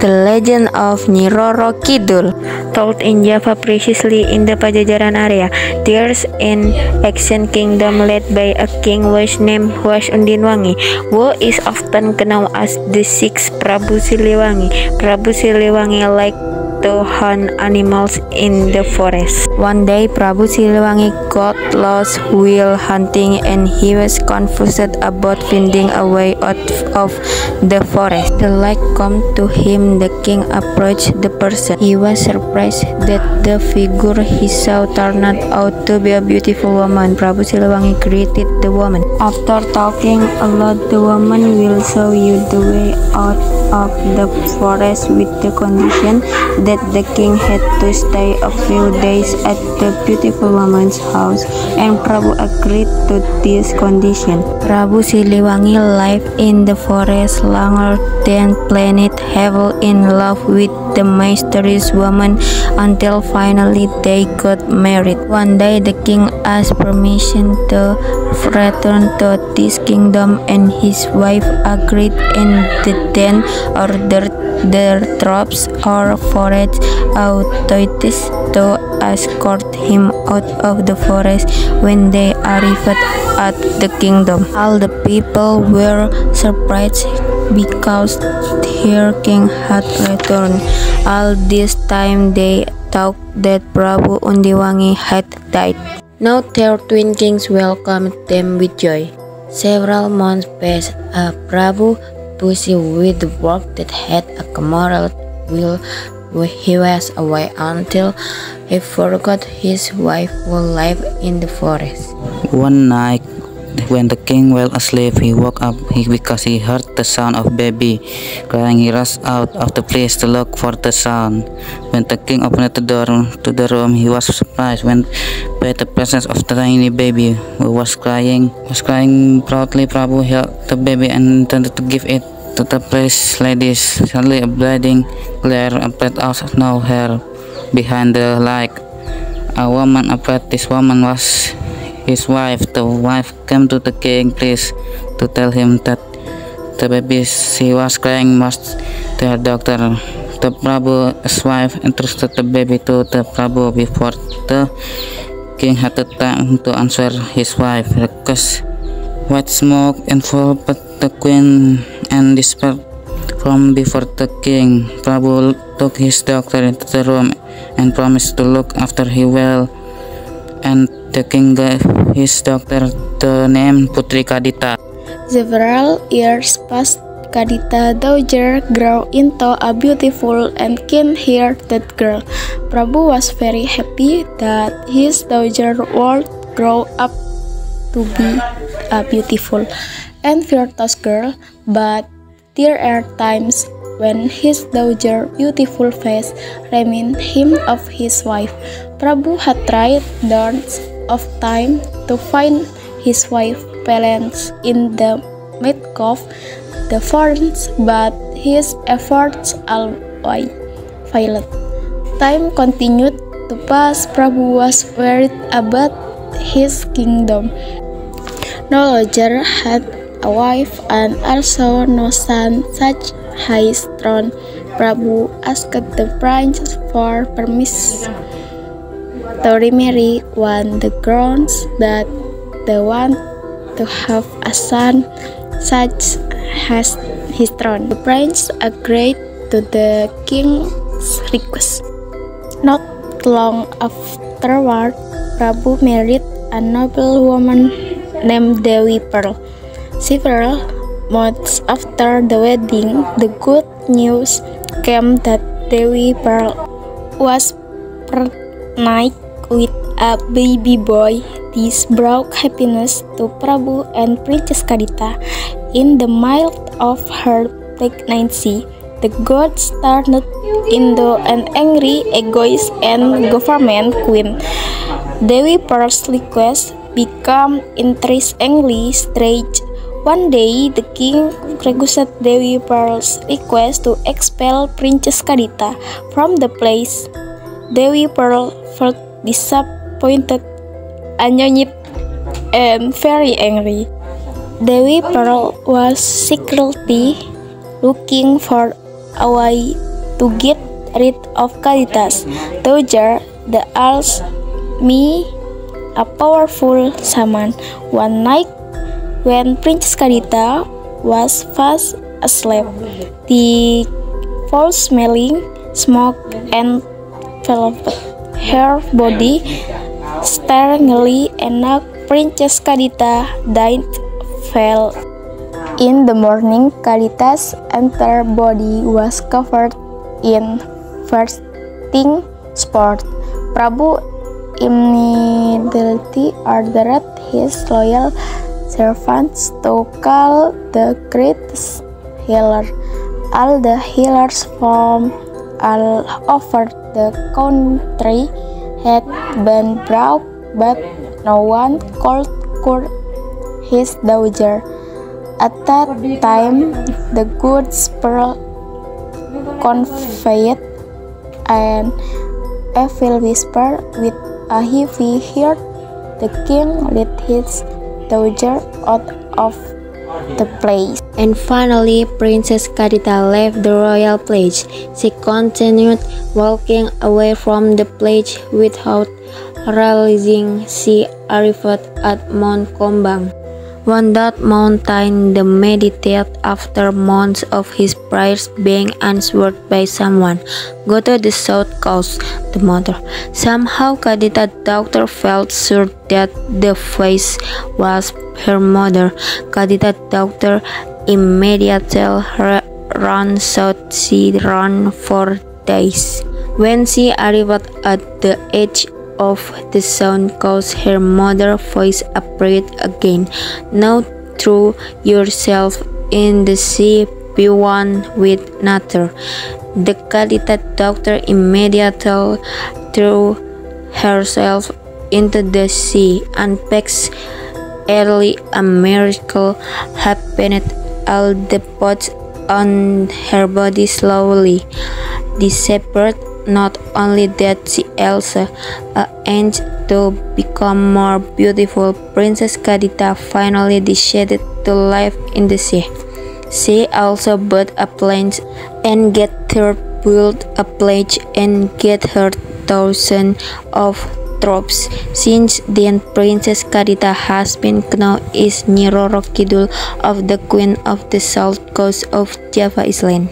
The Legend of Nyi Roro Kidul, told in Java precisely in the Pajajaran area. There's an ancient kingdom led by a king whose name was Undinwangi, who is often known as the sixth Prabu Siliwangi. Prabu Siliwangi liked to hunt animals in the forest. One day, Prabu Siliwangi got lost while hunting and he was confused about finding a way out of the forest. The light came to him. The king approached the person. He was surprised that the figure he saw turned out to be a beautiful woman. Prabu Siliwangi greeted the woman. After talking a lot, the woman will show you the way out of the forest with the condition that the king had to stay a few days at the beautiful woman's house, and Prabu agreed to this condition. Prabu Siliwangi lived in the forest longer than planned, heavily in love with the mysterious woman until finally they got married. One day the king asked permission to return to this kingdom, and his wife agreed, and then ordered their troops or forest authorities to escort him out of the forest. When they arrived at the kingdom, all the people were surprised because their king had returned. All this time they thought that Prabu Undinwangi had died. Now their twin kings welcomed them with joy. Several months passed. Prabu, busy with the work that had accumulated while he was away, until he forgot his wife who lived in the forest. One night, when the king was asleep, he woke up because he heard the sound of baby crying. He rushed out of the place to look for the sound. When the king opened the door to the room, he was surprised by the presence of the tiny baby who was crying. Proudly, Prabu held the baby and intended to give it to the priest ladies. Suddenly, a blinding glare appeared out of nowhere behind the light. A woman appeared. This woman was his wife. The wife came to the king, pleased to tell him that the baby she was crying was their daughter. The Prabu's wife entrusted the baby to the Prabu before the king had the time to answer his wife's request. White smoke enveloped the queen and dispersed from before the king. Prabu took his daughter into the room and promised to look after her well, and the king gave his daughter the name Putri Kadita. Several years passed. Kadita daughter grew into a beautiful and kind-hearted girl. Prabu was very happy that his daughter would grow up to be a beautiful and virtuous girl, but there are times when his daughter's beautiful face reminded him of his wife. Prabu had tried dozens of times to find his wife's balance in the midst of the forest, but his efforts always failed. Time continued to pass. Prabu was worried about his kingdom. No longer had a wife and also no son such high throne. Prabu asked the prince for permission to remarry on the grounds that they want to have a son such as his throne. The prince agreed to the king's request. Not long afterward, Prabu married a noble woman named Dewi Pearl. Several months after the wedding, the good news came that Dewi Pearl was pregnant with a baby boy. This brought happiness to Prabu and Princess Kadita. In the middle of her pregnancy, the gods turned into an angry, egoist, and government queen. Dewi Pearl's request became increasingly strange. One day, the king requested Dewi Pearl's request to expel Princess Kadita from the place. Dewi Pearl felt disappointed, annoyed, and very angry. Dewi Pearl was secretly looking for a way to get rid of Kadita's daughter, the me, a powerful shaman. One night, when Princess Kadita was fast asleep, the foul-smelling smoke enveloped her body startlingly, and Princess Kadita died. Fell. In the morning, Kadita's entire body was covered in bursting spots. Prabu immediately ordered his loyal servants to call the great healer. All the healers from all over the country had been brought, but no one could cure his daughter. At that time, the good Pearl conveyed an evil whisper with a heavy heart. The king led his daughter out of the place. And finally, Princess Kadita left the royal palace. She continued walking away from the palace without realizing she arrived at Mount Kombang. On that mountain, the meditated after months of his prayers being answered by someone. Go to the south coast, the mother. Somehow Kadita's daughter felt sure that the voice was her mother. Kadita's daughter immediately ran south. She ran for days. When she arrived at the edge of the south coast, her mother's voice appeared again. Now throw yourself in the sea, be one with nature. The Kadita daughter immediately threw herself into the sea, and early a miracle happened. All the spots on her body slowly disappeared. Not only that, she also changed to become more beautiful. Princess Kadita finally decided to live in the sea. She also bought a plane and get her built a palace and get her thousands of troops. Since then, Princess Kadita has been known as Nyi Roro Kidul of the Queen of the South Coast of Java Island.